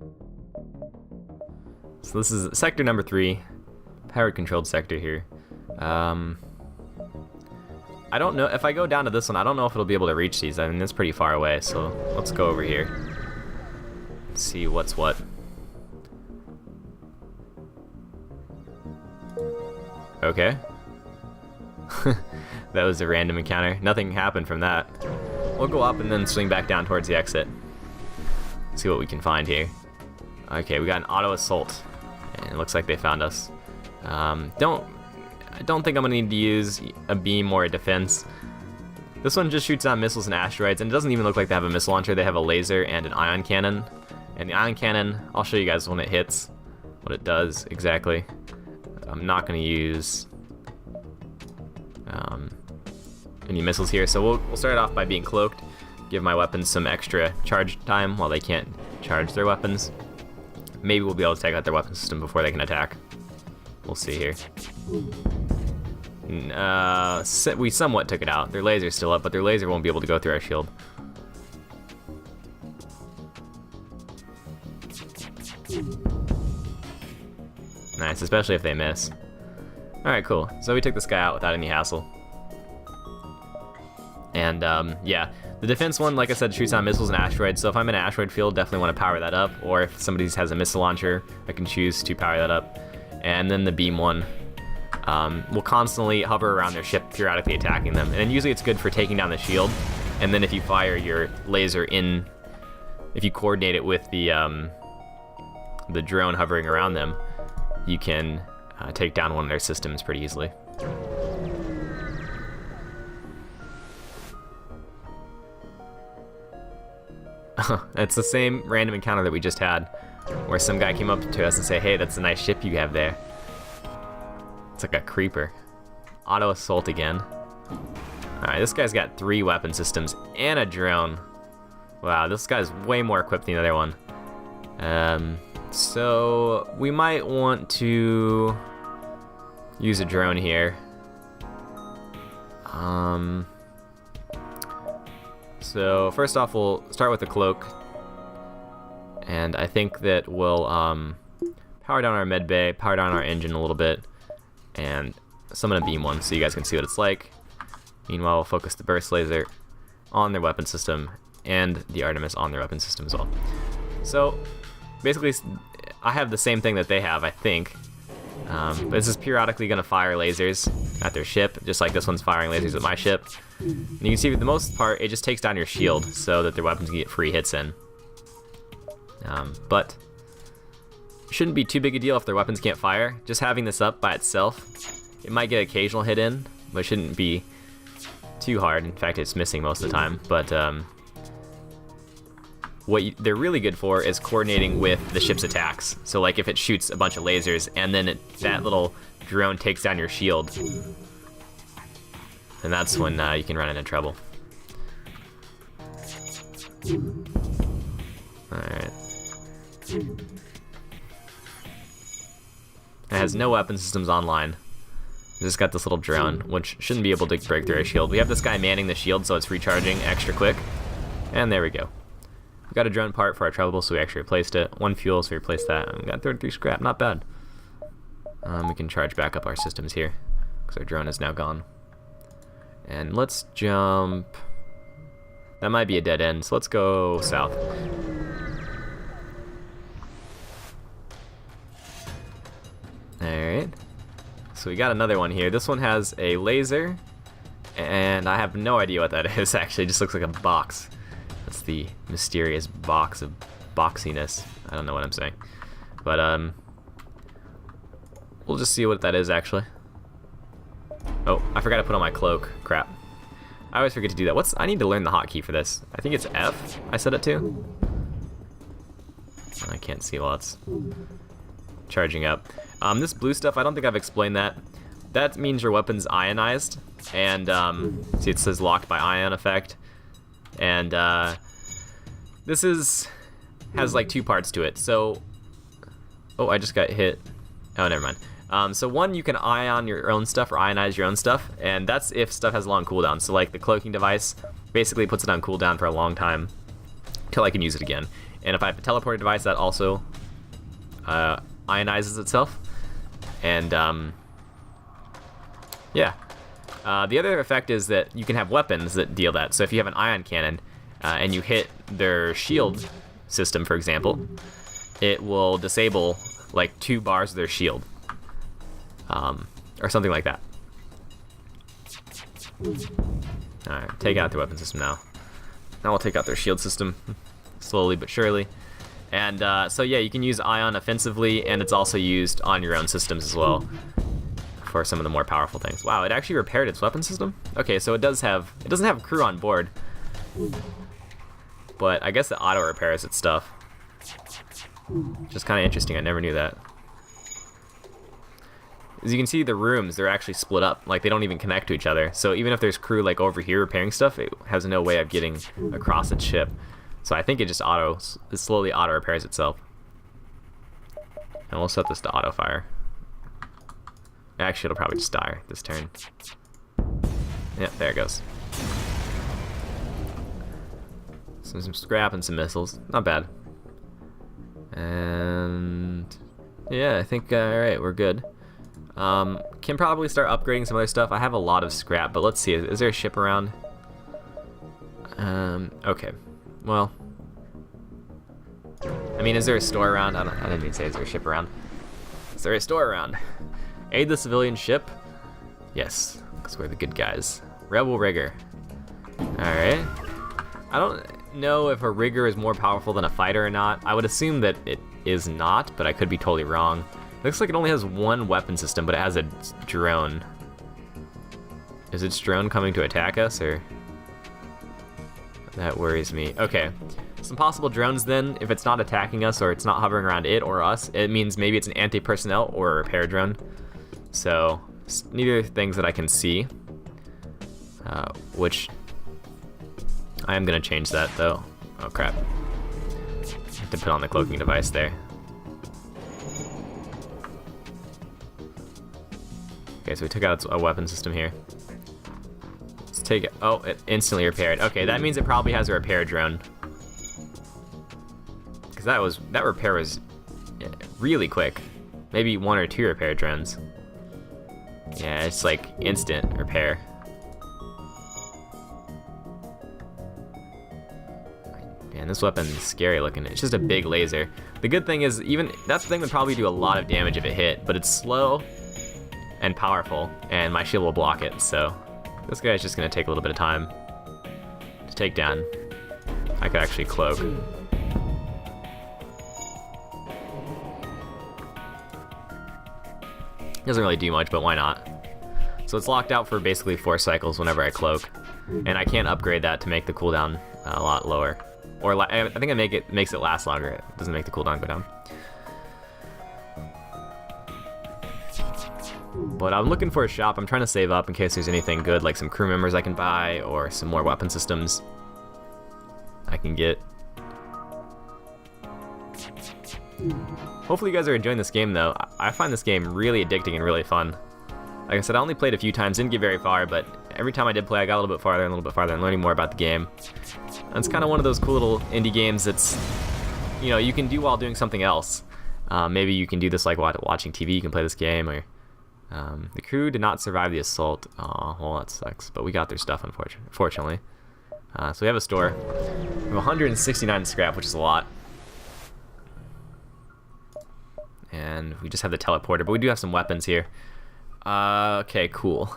So this is sector number 3, powered controlled sector here. I don't know, if I go down to this one, I don't know if it'll be able to reach these. I mean, it's pretty far away, so let's go over here. See what's what. Okay. That was a random encounter. Nothing happened from that. We'll go up and then swing back down towards the exit. See what we can find here. Okay, we got an auto assault, and it looks like they found us. I don't think I'm gonna need to use a beam or a defense. This one just shoots down missiles and asteroids, and it doesn't even look like they have a missile launcher. They have a laser and an ion cannon. And the ion cannon, I'll show you guys when it hits, what it does exactly. I'm not gonna use any missiles here, so we'll start off by being cloaked, give my weapons some extra charge time while they can't charge their weapons. Maybe we'll be able to take out their weapon system before they can attack. We'll see here. We somewhat took it out. Their laser's still up, but their laser won't be able to go through our shield. Nice, especially if they miss. Alright, cool. So we took this guy out without any hassle. And yeah, the defense one, like I said, shoots down missiles and asteroids, so if I'm in an asteroid field, definitely want to power that up, or if somebody has a missile launcher, I can choose to power that up. And then the beam one will constantly hover around their ship, periodically attacking them. And usually it's good for taking down the shield, and then if you fire your laser in, if you coordinate it with the drone hovering around them, you can take down one of their systems pretty easily. It's the same random encounter that we just had, where some guy came up to us and said, "Hey, that's a nice ship you have there." It's like a creeper. Auto assault again. Alright, this guy's got 3 weapon systems and a drone. Wow, this guy's way more equipped than the other one. So we might want to use a drone here. So first off, we'll start with the cloak, and I think that we'll power down our med bay, power down our engine a little bit, and summon a beam one so you guys can see what it's like. Meanwhile, we'll focus the burst laser on their weapon system and the Artemis on their weapon system as well. So basically, I have the same thing that they have, I think. But this is periodically going to fire lasers at their ship, just like this one's firing lasers at my ship. And you can see for the most part, it just takes down your shield so that their weapons can get free hits in. But it shouldn't be too big a deal if their weapons can't fire. Just having this up by itself, it might get an occasional hit in, but it shouldn't be too hard. In fact, it's missing most of the time. But they're really good for is coordinating with the ship's attacks. So like if it shoots a bunch of lasers and then that little drone takes down your shield, and that's when you can run into trouble. Alright. It has no weapon systems online. It's just got this little drone, which shouldn't be able to break through our shield. We have this guy manning the shield, so it's recharging extra quick. And there we go. We got a drone part for our trouble, so we actually replaced it. 1 fuel, so we replaced that. And we got 33 scrap, not bad. We can charge back up our systems here, because our drone is now gone. And let's jump. That might be a dead end, so let's go south. Alright. So we got another one here. This one has a laser, and I have no idea what that is, actually. It just looks like a box. That's the mysterious box of boxiness. I don't know what I'm saying. But, we'll just see what that is, actually. Oh, I forgot to put on my cloak. Crap. I always forget to do that. I need to learn the hotkey for this. I think it's F I set it to. I can't see while it's charging up. This blue stuff, I don't think I've explained that. That means your weapon's ionized. And, see it says locked by ion effect. And, this has like 2 parts to it. So, oh, I just got hit. Oh, never mind. So one, you can ion your own stuff or ionize your own stuff, and that's if stuff has a long cooldown. So like the cloaking device basically puts it on cooldown for a long time till I can use it again. And if I have a teleporter device, that also ionizes itself. And yeah. The other effect is that you can have weapons that deal that. So if you have an ion cannon and you hit their shield system, for example, it will disable like 2 bars of their shield, or something like that. Alright, take out the weapon system now. Now we'll take out their shield system, slowly but surely. And so yeah, you can use ion offensively, and it's also used on your own systems as well for some of the more powerful things. Wow, it actually repaired its weapon system? Okay, so it doesn't have a crew on board, but I guess it auto repairs its stuff. Just kind of interesting, I never knew that. As you can see, the rooms, they're actually split up. Like, they don't even connect to each other. So even if there's crew like over here repairing stuff, it has no way of getting across its ship. So I think it just slowly auto repairs itself. And we'll set this to auto fire. Actually, it'll probably just die this turn. Yeah, there it goes. So some scrap and some missiles. Not bad. And yeah, I think, alright, we're good. Can probably start upgrading some other stuff. I have a lot of scrap, but let's see. Is there a ship around? Okay. Well, I mean, is there a store around? I didn't even say is there a ship around. Is there a store around? Aid the civilian ship. Yes, because we're the good guys. Rebel rigger. Alright. I don't know if a rigger is more powerful than a fighter or not. I would assume that it is not, but I could be totally wrong. Looks like it only has 1 weapon system, but it has a drone. Is its drone coming to attack us, or? That worries me. Okay, some possible drones then. If it's not attacking us, or it's not hovering around it or us, it means maybe it's an anti-personnel or a repair drone. So, neither things that I can see. Which, I am gonna change that though. Oh crap. I have to put on the cloaking device there. Okay, so we took out a weapon system here. Let's take it. Oh, it instantly repaired. Okay, that means it probably has a repair drone. Because that repair was really quick. Maybe 1 or 2 repair drones. Yeah, it's like instant repair. Man, this weapon is scary looking. It's just a big laser. The good thing is, that thing would probably do a lot of damage if it hit, but it's slow and powerful, and my shield will block it, so this guy's just gonna take a little bit of time to take down. I could actually cloak. Doesn't really do much, but why not? So it's locked out for basically 4 cycles whenever I cloak, and I can't upgrade that to make the cooldown a lot lower. Or I think it makes it last longer. It doesn't make the cooldown go down. But I'm looking for a shop. I'm trying to save up in case there's anything good, like some crew members I can buy, or some more weapon systems I can get. Hopefully you guys are enjoying this game though. I find this game really addicting and really fun. Like I said, I only played a few times, didn't get very far, but every time I did play, I got a little bit farther and a little bit farther and learning more about the game. And it's kind of one of those cool little indie games that's, you know, you can do while doing something else. Maybe you can do this like watching TV, you can play this game, or the crew did not survive the assault. Aw, well that sucks, but we got their stuff unfortunately. So we have a store. We have 169 scrap, which is a lot. And we just have the teleporter, but we do have some weapons here. Okay, cool.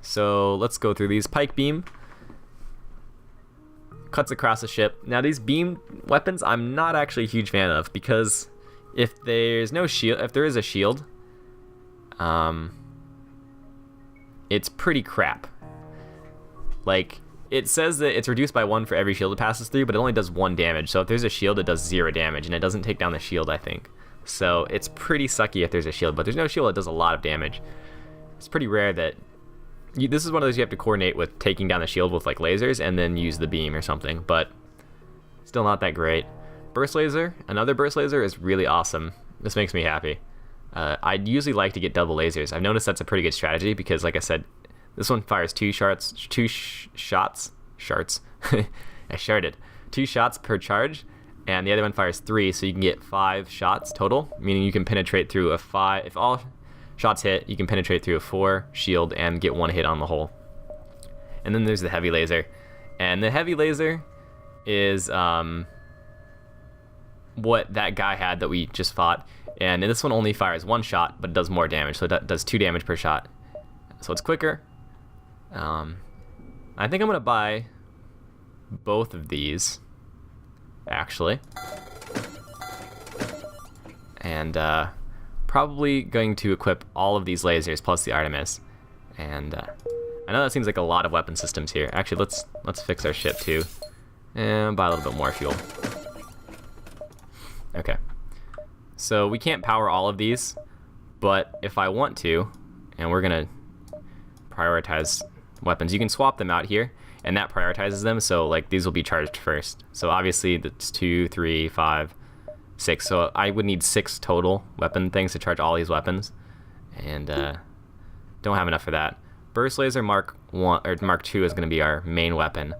So let's go through these. Pike beam cuts across the ship. Now these beam weapons I'm not actually a huge fan of, because if there's no shield, if there is a shield, it's pretty crap. Like, it says that it's reduced by 1 for every shield it passes through, but it only does 1 damage. So if there's a shield, it does 0 damage, and it doesn't take down the shield, I think. So it's pretty sucky if there's a shield, but there's no shield, it does a lot of damage. It's pretty rare that this is one of those you have to coordinate with taking down the shield with like lasers and then use the beam or something, but still not that great. Burst laser, another burst laser is really awesome. This makes me happy. I'd usually like to get double lasers. I've noticed that's a pretty good strategy because, like I said, this one fires 2 shots. I sharted. 2 shots per charge, and the other one fires 3, so you can get 5 shots total, meaning you can penetrate through a 5. If all shots hit, you can penetrate through a 4 shield and get 1 hit on the hole. And then there's the heavy laser, and the heavy laser is what that guy had that we just fought, and this one only fires 1 shot, but it does more damage, so it does 2 damage per shot, so it's quicker. I think I'm gonna buy both of these, actually, and probably going to equip all of these lasers plus the Artemis. And I know that seems like a lot of weapon systems here. Actually, let's fix our ship too, and buy a little bit more fuel. Okay, so we can't power all of these, but if I want to, and we're gonna prioritize weapons, you can swap them out here, and that prioritizes them, so like these will be charged first. So obviously that's 2, 3, 5, 6, so I would need 6 total weapon things to charge all these weapons, and don't have enough for that. Burst laser Mark 1 or Mark 2 is going to be our main weapon,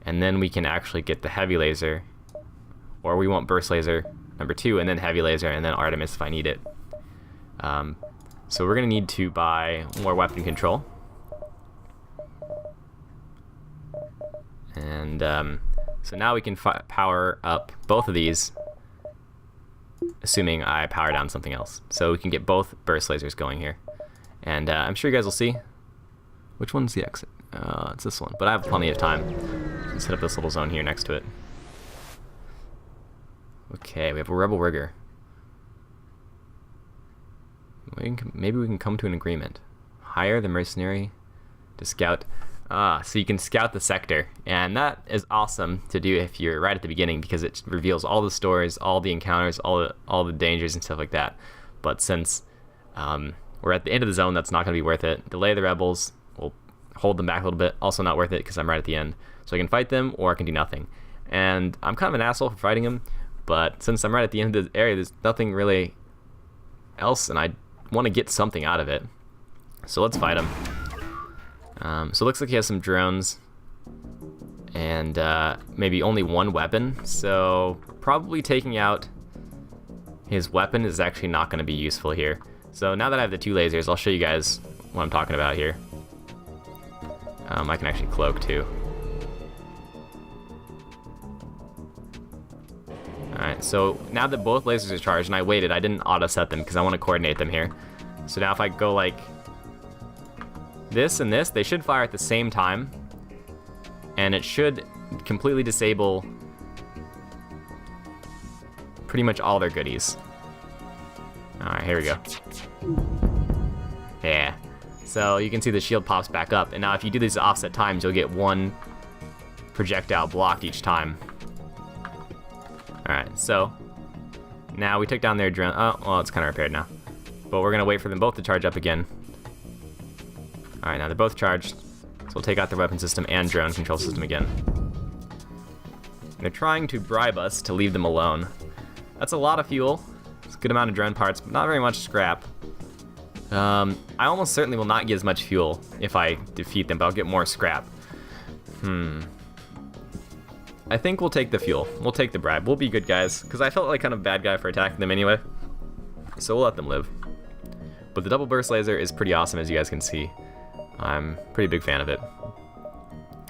and then we can actually get the heavy laser, or we want burst laser number 2 and then heavy laser and then Artemis if I need it. So we're going to need to buy more weapon control. And so now we can power up both of these, assuming I power down something else. So we can get both burst lasers going here. And I'm sure you guys will see. Which one's the exit? It's this one, but I have plenty of time. I can set up this little zone here next to it. Okay, we have a rebel rigger. Maybe we can come to an agreement. Hire the mercenary to scout. So you can scout the sector, and that is awesome to do if you're right at the beginning, because it reveals all the stores, all the encounters, all the dangers and stuff like that. But since we're at the end of the zone, that's not going to be worth it. Delay the rebels, we'll hold them back a little bit, also not worth it because I'm right at the end. So I can fight them or I can do nothing. And I'm kind of an asshole for fighting them, but since I'm right at the end of the area, there's nothing really else, and I want to get something out of it. So let's fight him. So it looks like he has some drones and maybe only 1 weapon, so probably taking out his weapon is actually not going to be useful here. So now that I have the 2 lasers, I'll show you guys what I'm talking about here. I can actually cloak too. Alright, so now that both lasers are charged, and I waited, I didn't auto set them because I want to coordinate them here. So now if I go like this and this, they should fire at the same time, and it should completely disable pretty much all their goodies. Alright, here we go. Yeah. So you can see the shield pops back up, and now if you do these offset times, you'll get 1 projectile blocked each time. Alright, so now we took down their drone. Oh, well, it's kind of repaired now. But we're going to wait for them both to charge up again. Alright, now they're both charged, so we'll take out their weapon system and drone control system again. They're trying to bribe us to leave them alone. That's a lot of fuel. It's a good amount of drone parts, but not very much scrap. I almost certainly will not get as much fuel if I defeat them, but I'll get more scrap. I think we'll take the fuel. We'll take the bribe. We'll be good guys, because I felt like kind of a bad guy for attacking them anyway. So we'll let them live. But the double burst laser is pretty awesome, as you guys can see. I'm a pretty big fan of it.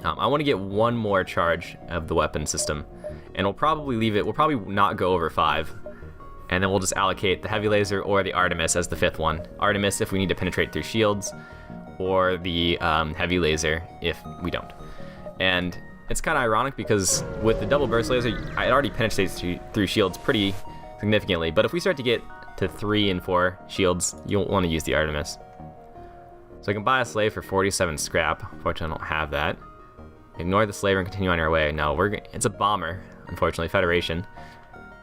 I want to get 1 more charge of the weapon system, and we'll probably leave it. We'll probably not go over 5, and then we'll just allocate the heavy laser or the Artemis as the 5th one. Artemis if we need to penetrate through shields, or the heavy laser if we don't. And it's kind of ironic because with the double burst laser, it already penetrates through shields pretty significantly, but if we start to get to 3 and 4 shields, you'll want to use the Artemis. So I can buy a slave for 47 scrap. Unfortunately, I don't have that. Ignore the slaver and continue on our way. No, it's a bomber, unfortunately, Federation.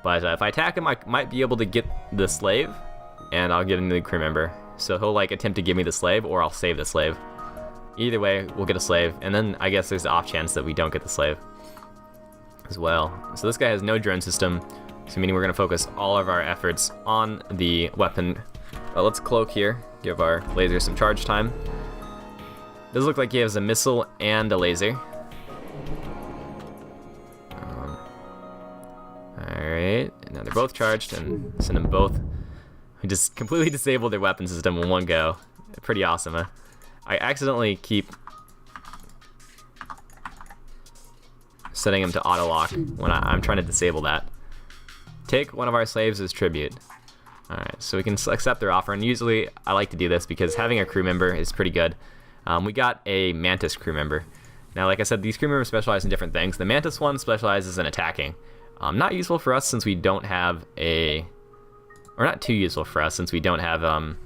But if I attack him, I might be able to get the slave, and I'll get a new crew member. So he'll like attempt to give me the slave, or I'll save the slave. Either way, we'll get a slave, and then I guess there's the off chance that we don't get the slave as well. So this guy has no drone system, so meaning we're going to focus all of our efforts on the weapon. Let's cloak here, give our laser some charge time. Does look like he has a missile and a laser. They're both charged, and send them both. We just completely disabled their weapon system in one go. Pretty awesome, huh? I accidentally keep setting them to auto lock when I'm trying to disable that. Take one of our slaves as tribute. Alright, so we can accept their offer, and usually I like to do this because having a crew member is pretty good. We got a Mantis crew member. Now, like I said, these crew members specialize in different things. The Mantis one specializes in attacking. Not useful for us since we don't have a... Or not too useful for us since we don't have a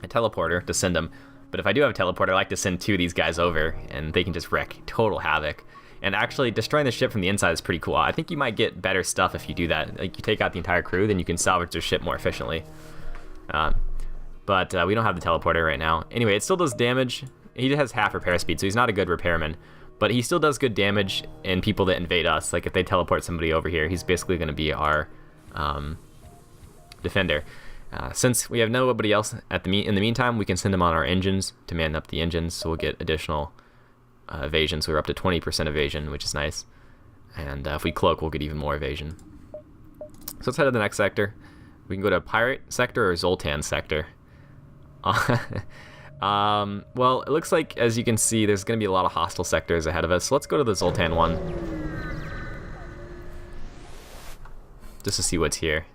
teleporter to send them. But if I do have a teleporter, I like to send 2 of these guys over, and they can just wreak total havoc. And actually, destroying the ship from the inside is pretty cool. I think you might get better stuff if you do that. Like, you take out the entire crew, then you can salvage their ship more efficiently. But we don't have the teleporter right now. Anyway, it still does damage. He has half repair speed, so he's not a good repairman. But he still does good damage in people that invade us. Like, if they teleport somebody over here, he's basically going to be our defender. Since we have nobody else in the meantime, we can send him on our engines to man up the engines, so we'll get additional evasion. So we're up to 20% evasion, which is nice. And if we cloak, we'll get even more evasion. So let's head to the next sector. We can go to Pirate Sector or Zoltan Sector. Well, it looks like, as you can see, there's going to be a lot of hostile sectors ahead of us. So let's go to the Zoltan one, just to see what's here.